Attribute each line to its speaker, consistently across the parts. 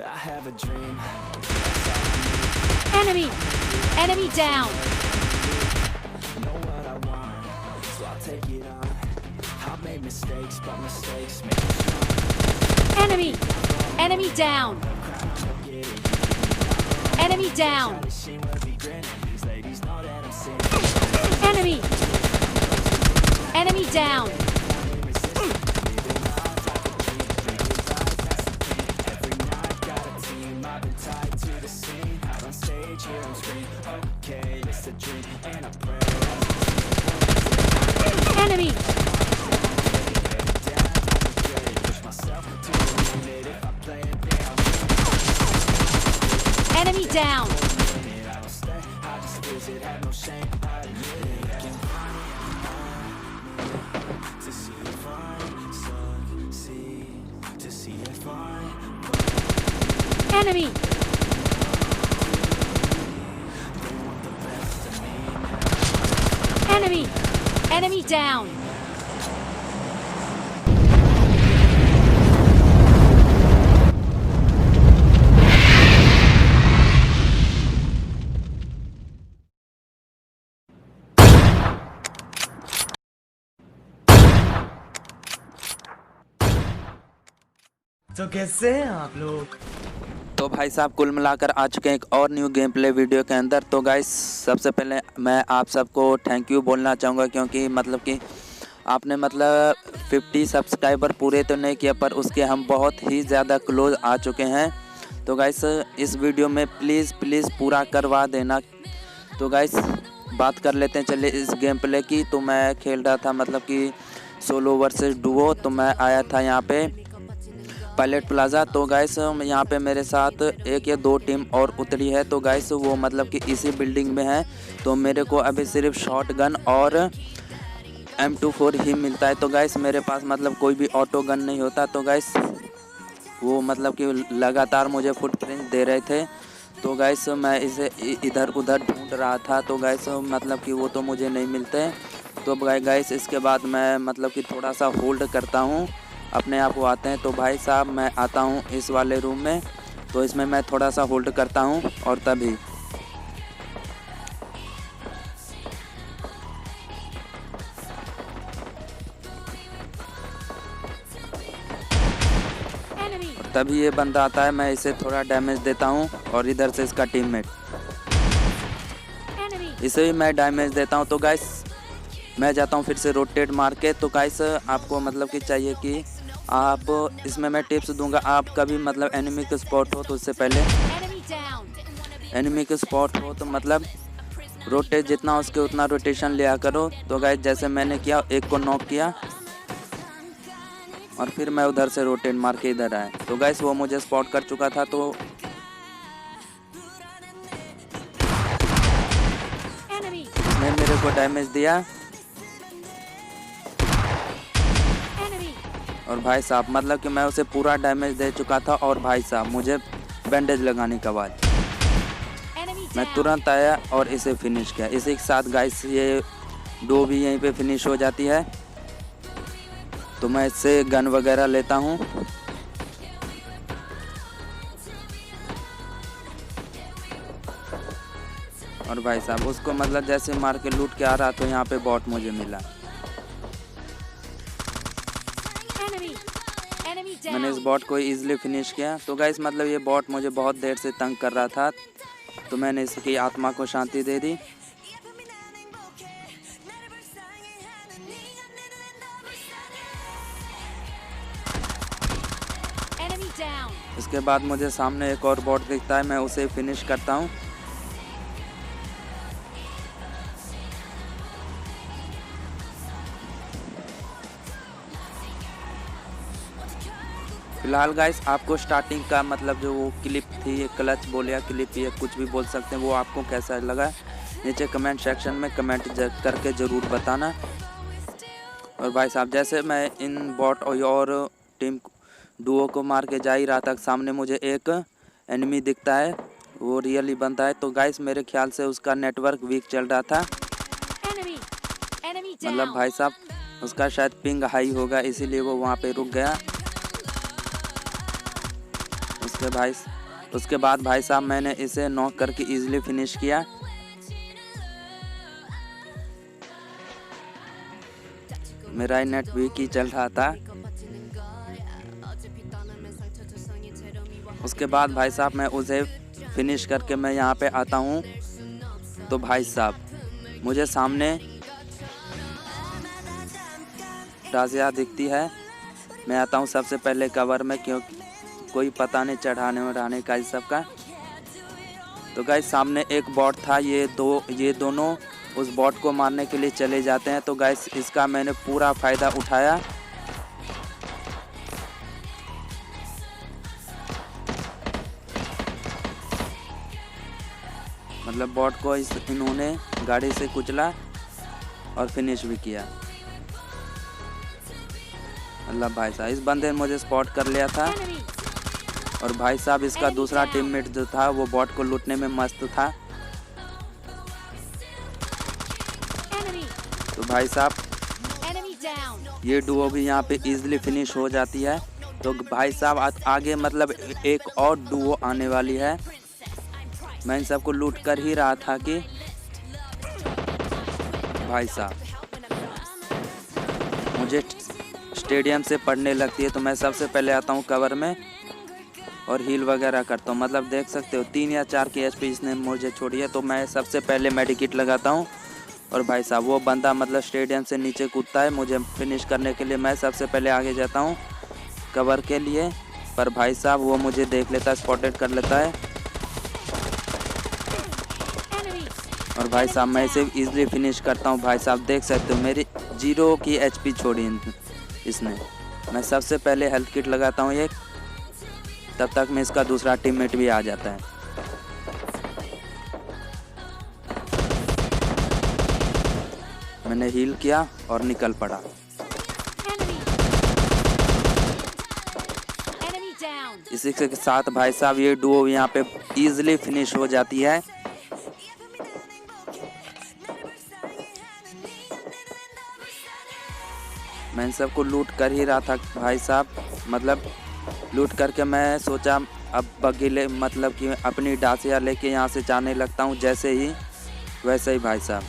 Speaker 1: I have a dream.
Speaker 2: Enemy down.
Speaker 1: Know what I want, so I'll take it on. I've made mistakes, but mistakes make me strong.
Speaker 2: Enemy down. Enemy down.
Speaker 1: This shit will be grinning. These ladies know that I'm sinning.
Speaker 2: Enemy down.
Speaker 1: Every night got a team. I've been tied to the scene. Out on stage, here I'm scream. Okay, it's a dream, and I pray.
Speaker 2: Enemy
Speaker 1: Push myself to the limit. If I play it down,
Speaker 2: down.
Speaker 1: I don't stay. I just visit, have no shame. I admit it. To see if I succeed, to see if I
Speaker 2: Enemy
Speaker 1: want the best of me.
Speaker 2: Enemy down.
Speaker 3: तो कैसे हैं आप लोग?
Speaker 4: तो भाई साहब कुल मिलाकर आ चुके हैं एक और न्यू गेम प्ले वीडियो के अंदर। तो गाइस सबसे पहले मैं आप सबको थैंक यू बोलना चाहूँगा, क्योंकि मतलब कि आपने मतलब 50 सब्सक्राइबर पूरे तो नहीं किया, पर उसके हम बहुत ही ज़्यादा क्लोज आ चुके हैं। तो गाइस इस वीडियो में प्लीज़ पूरा करवा देना। तो गाइस बात कर लेते हैं चलिए इस गेम प्ले की। तो मैं खेल रहा था मतलब कि सोलो वर्सेस डुओ। तो मैं आया था यहाँ पे पायलट प्लाज़ा। तो गाइस यहाँ पे मेरे साथ एक या दो टीम और उतरी है। तो गाइस वो मतलब कि इसी बिल्डिंग में है। तो मेरे को अभी सिर्फ शॉट गन और M24 ही मिलता है। तो गाइस मेरे पास मतलब कोई भी ऑटो गन नहीं होता। तो गाइस वो मतलब कि लगातार मुझे फुटप्रिंट दे रहे थे। तो गाइस मैं इसे इधर उधर ढूंढ रहा था। तो गाइस मतलब कि वो तो मुझे नहीं मिलते। तो गाइस इसके बाद मैं मतलब कि थोड़ा सा होल्ड करता हूँ, अपने आप वो आते हैं। तो भाई साहब मैं आता हूँ इस वाले रूम में। तो इसमें मैं थोड़ा सा होल्ड करता हूँ और तभी ये बंदा आता है। मैं इसे थोड़ा डैमेज देता हूँ और इधर से इसका टीममेट, इसे भी मैं डैमेज देता हूँ। तो गाइस मैं जाता हूँ फिर से रोटेट मार के। तो गाइस आपको मतलब कि चाहिए कि आप इसमें मैं टिप्स दूंगा। आप कभी मतलब एनिमी के स्पॉट हो तो उससे पहले एनिमी के स्पॉट हो तो मतलब रोटेट जितना हो उसके उतना रोटेशन लिया करो। तो गाइस जैसे मैंने किया, एक को नॉक किया और फिर मैं उधर से रोटेट मार के इधर आया। तो गाइस वो मुझे स्पॉट कर चुका था। तो उसने मेरे को डैमेज दिया। और भाई साहब मतलब कि मैं उसे पूरा डैमेज दे चुका था। और भाई साहब मुझे बैंडेज लगाने के बाद मैं तुरंत आया और इसे फिनिश किया। इसी के साथ गाइस ये डो भी यहीं पे फिनिश हो जाती है। तो मैं इससे गन वगैरह लेता हूँ। और भाई साहब उसको मतलब जैसे मार के लूट के आ रहा, तो यहाँ पे बॉट मुझे मिला। मैंने इस बॉट को इजीली फिनिश किया। तो गाइस मतलब ये बॉट मुझे बहुत देर से तंग कर रहा था। तो मैंने इसकी आत्मा को शांति दे दी। इसके बाद मुझे सामने एक और बॉट दिखता है, मैं उसे फिनिश करता हूँ। फिलहाल गाइस आपको स्टार्टिंग का मतलब जो वो क्लिप थी, क्लच बोल या क्लिप या कुछ भी बोल सकते हैं, वो आपको कैसा लगा नीचे कमेंट सेक्शन में कमेंट करके ज़रूर बताना। और भाई साहब जैसे मैं इन बॉट और टीम डुओ को मार के जा ही रहा था, सामने मुझे एक एनिमी दिखता है, वो रियली बनता है। तो गाइस मेरे ख्याल से उसका नेटवर्क वीक चल रहा था। मतलब भाई साहब उसका शायद पिंग हाई होगा, इसीलिए वो वहाँ पे रुक गया। उसके बाद भाई साहब मैंने इसे नॉक करके इजीली फिनिश किया। मेरा नेट वीक ही चल रहा था। उसके बाद भाई साहब मैं उसे फिनिश करके मैं यहाँ पे आता हूँ, तो भाई साहब मुझे सामने डाजिया दिखती है। मैं आता हूँ सबसे पहले कवर में, क्योंकि कोई पता नहीं चढ़ाने वढ़ाने का इस सब का। तो गाइस सामने एक बॉट था, ये दोनों उस बॉट को मारने के लिए चले जाते हैं। तो गाइस इसका मैंने पूरा फ़ायदा उठाया। मतलब बॉट को इन्होंने गाड़ी से कुचला और फिनिश भी किया। अल्लाह भाई साहब, इस बंदे ने मुझे स्पॉट कर लिया था। और भाई साहब इसका दूसरा टीममेट जो था वो बॉट को लूटने में मस्त था। तो भाई साहब ये डुओ भी यहाँ पे इजीली फिनिश हो जाती है। तो भाई साहब आगे मतलब एक और डुओ आने वाली है। मैं इन सबको लूट कर ही रहा था कि भाई साहब मुझे स्टेडियम से पड़ने लगती है। तो मैं सबसे पहले आता हूँ कवर में और हील वगैरह करता हूँ। मतलब देख सकते हो 3 या 4 की एचपी इसने मुझे छोड़ी है। तो मैं सबसे पहले मेडिकिट लगाता हूँ। और भाई साहब वो बंदा मतलब स्टेडियम से नीचे कूदता है मुझे फिनिश करने के लिए। मैं सबसे पहले आगे जाता हूँ कवर के लिए, पर भाई साहब वो मुझे देख लेता है, स्पॉटेड कर लेता है। और भाई साहब मैं इसे इजीली फिनिश करता हूँ। भाई साहब देख सकते हो मेरी 0 की एचपी छोड़ी इसने। मैं सबसे पहले हेल्थ किट लगाता हूँ एक, तब तक में इसका दूसरा टीममेट भी आ जाता है। मैंने हील किया और निकल पड़ा। इसी के साथ भाई साहब ये डुओ यहाँ पे इजीली फिनिश हो जाती है। मैं इन सबको लूट कर ही रहा था भाई साहब। मतलब लूट करके मैं सोचा अब बग्गी ले मतलब कि अपनी डासिया लेके यहाँ से जाने लगता हूँ। जैसे ही वैसे ही भाई साहब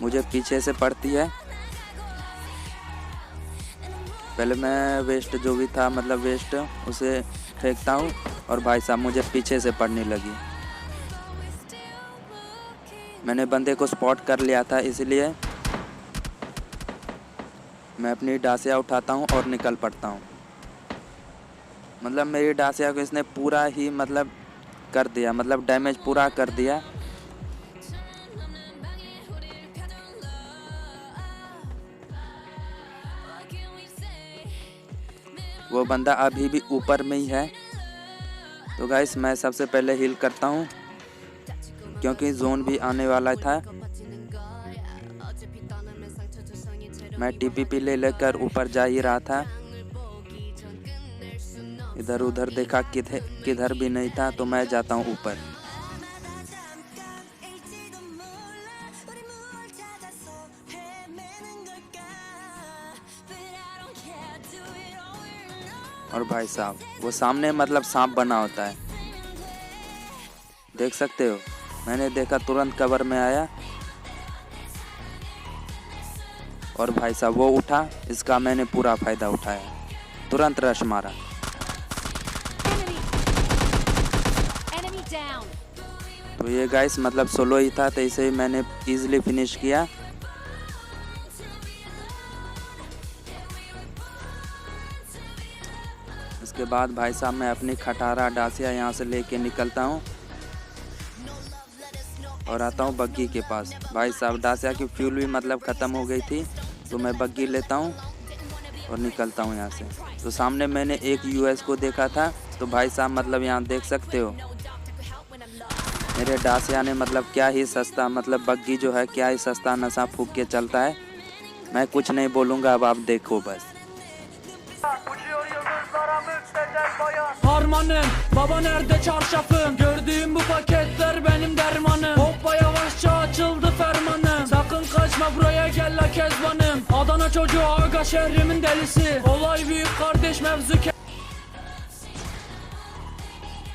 Speaker 4: मुझे पीछे से पड़ती है। पहले मैं वेस्ट जो भी था मतलब वेस्ट उसे फेंकता हूँ और भाई साहब मुझे पीछे से पड़ने लगी। मैंने बंदे को स्पॉट कर लिया था, इसलिए मैं अपनी डासिया उठाता हूँ और निकल पड़ता हूँ। मतलब मेरी डासिया को इसने पूरा ही मतलब कर दिया, मतलब डैमेज पूरा कर दिया। वो बंदा अभी भी ऊपर में ही है। तो गाइस मैं सबसे पहले हील करता हूँ क्योंकि जोन भी आने वाला था। मैं टीपीपी ले लेकर ऊपर जा ही रहा था। इधर उधर देखा किधर भी नहीं था, तो मैं जाता हूँ ऊपर। और भाई साहब वो सामने मतलब सांप बना होता है, देख सकते हो। मैंने देखा तुरंत कवर में आया और भाई साहब वो उठा, इसका मैंने पूरा फायदा उठाया, तुरंत रश मारा। तो ये गाइस मतलब सोलो ही था, तो इसे मैंने इजीली फिनिश किया। इसके बाद भाई साहब मैं अपनी खटारा डासिया यहाँ से लेके निकलता हूँ और आता हूँ बग्गी के पास। भाई साहब डासिया की फ्यूल भी मतलब ख़त्म हो गई थी, तो मैं बग्गी लेता हूँ और निकलता हूँ यहाँ से। तो सामने मैंने एक यूएस को देखा था, तो भाई साहब मतलब यहाँ देख सकते हो मेरे डासिया ने मतलब क्या ही सस्ता, मतलब बग्गी जो है क्या ही सस्ता नशा फूक के चलता है। मैं कुछ नहीं बोलूँगा, अब आप देखो बस।
Speaker 3: Uçuyor yıldızlara müptezel bayan.
Speaker 5: Harmanım, baba nerede çarşafım? Gördüğüm bu paketler benim dermanım. Hoppa yavaşça açıldı fermanım. Sakın kaçma buraya gel la kezbanım. Adana çocuğu aga şehrimin delisi. Olay büyük kardeş mevzu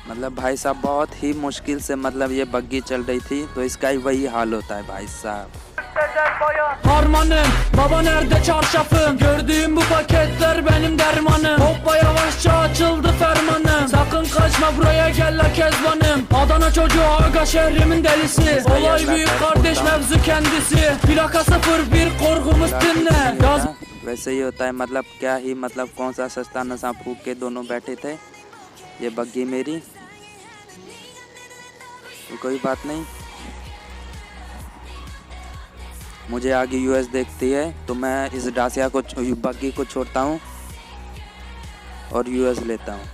Speaker 4: मतलब भाई साहब बहुत ही मुश्किल से मतलब ये बग्गी चल रही थी, तो इसका ही वही हाल होता है भाई साहब।
Speaker 3: Müptezel bayan.
Speaker 5: Harmanım, baba nerede çarşafım? Gördüğüm bu paketler benim dermanım. Hoppa yavaşça açıldı fermanım. Sakın kaçma buraya gel la kezbanım. Adana çocuğu aga şehrimin delisi. Olay büyük kardeş mevzu kendisi. Plaka 01 korkumuz dinle. Yaz
Speaker 4: वैसे ही होता है, मतलब क्या ही मतलब कौन सा सस्ता नशा फूक के दोनों बैठे थे। ये बग्गी मेरी, तो कोई बात नहीं, मुझे आगे यूएस देखती है तो मैं इस डासिया को बग्गी को छोड़ता हूँ और यूएस लेता हूँ।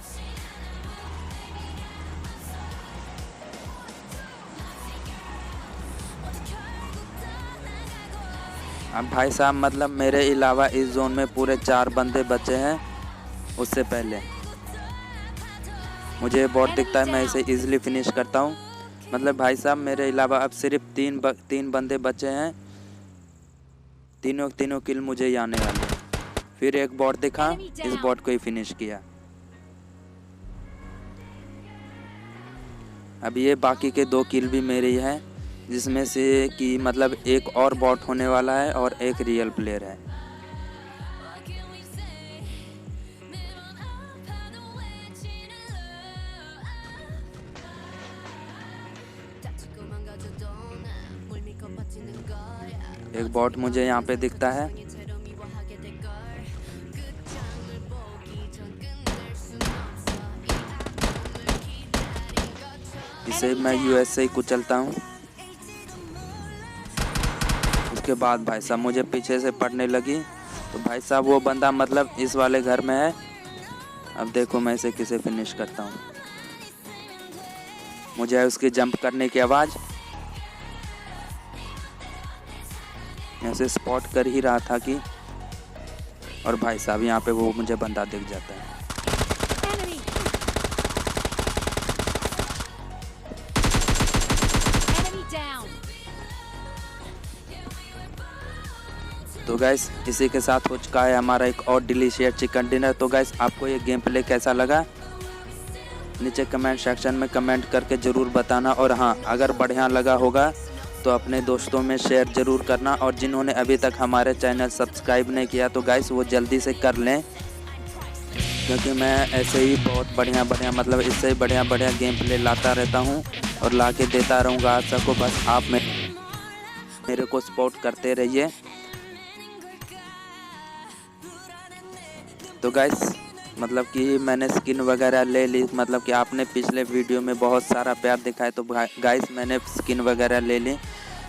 Speaker 4: अब भाई साहब मतलब मेरे अलावा इस जोन में पूरे 4 बंदे बचे हैं। उससे पहले मुझे बहुत दिखता है, मैं इसे इजीली फिनिश करता हूँ। मतलब भाई साहब मेरे अलावा अब सिर्फ 3 बंदे बचे हैं। तीनों किल मुझे ही आने वाले हैं। फिर एक बॉट दिखा, इस बॉट को ही फिनिश किया। अब ये बाकी के 2 किल भी मेरे ही हैं, जिसमें से कि मतलब एक और बॉट होने वाला है और एक रियल प्लेयर है। एक बॉट मुझे यहाँ पे दिखता है। इसे मैं यूएस से ही कुचलता हूँ। उसके बाद भाई साहब मुझे पीछे से पड़ने लगी, तो भाई साहब वो बंदा मतलब इस वाले घर में है। अब देखो मैं इसे किसे फिनिश करता हूँ। मुझे है उसकी जंप करने की आवाज़। ऐसे स्पॉट कर ही रहा था कि, और भाई साहब यहाँ पे वो मुझे बंदा दिख जाता है।
Speaker 2: Enemy. Enemy down.
Speaker 4: तो गाइस इसी के साथ हो चुका है हमारा एक और डिलीशियस चिकन डिनर। तो गाइस आपको ये गेम प्ले कैसा लगा नीचे कमेंट सेक्शन में कमेंट करके ज़रूर बताना। और हाँ, अगर बढ़िया लगा होगा तो अपने दोस्तों में शेयर ज़रूर करना। और जिन्होंने अभी तक हमारे चैनल सब्सक्राइब नहीं किया तो गाइस वो जल्दी से कर लें, क्योंकि मैं ऐसे ही बहुत बढ़िया मतलब इससे ही बढ़िया गेम प्ले लाता रहता हूँ और ला के देता रहूँगा आप सबको। बस आप मेरे को सपोर्ट करते रहिए। तो गाइस मतलब कि मैंने स्किन वगैरह ले ली, मतलब कि आपने पिछले वीडियो में बहुत सारा प्यार दिखाया, तो गाइस मैंने स्किन वगैरह ले ली।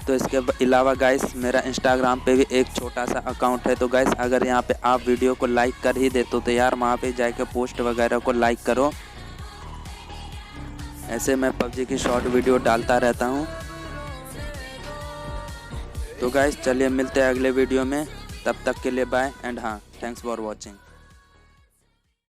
Speaker 4: तो इसके अलावा गाइस मेरा इंस्टाग्राम पे भी एक छोटा सा अकाउंट है। तो गाइस अगर यहाँ पे आप वीडियो को लाइक कर ही देते हो तो यार वहाँ पे जाके पोस्ट वगैरह को लाइक करो। ऐसे मैं पबजी की शॉर्ट वीडियो डालता रहता हूँ। तो गाइस चलिए मिलते हैं अगले वीडियो में, तब तक के लिए बाय एंड हाँ, थैंक्स फॉर वॉचिंग।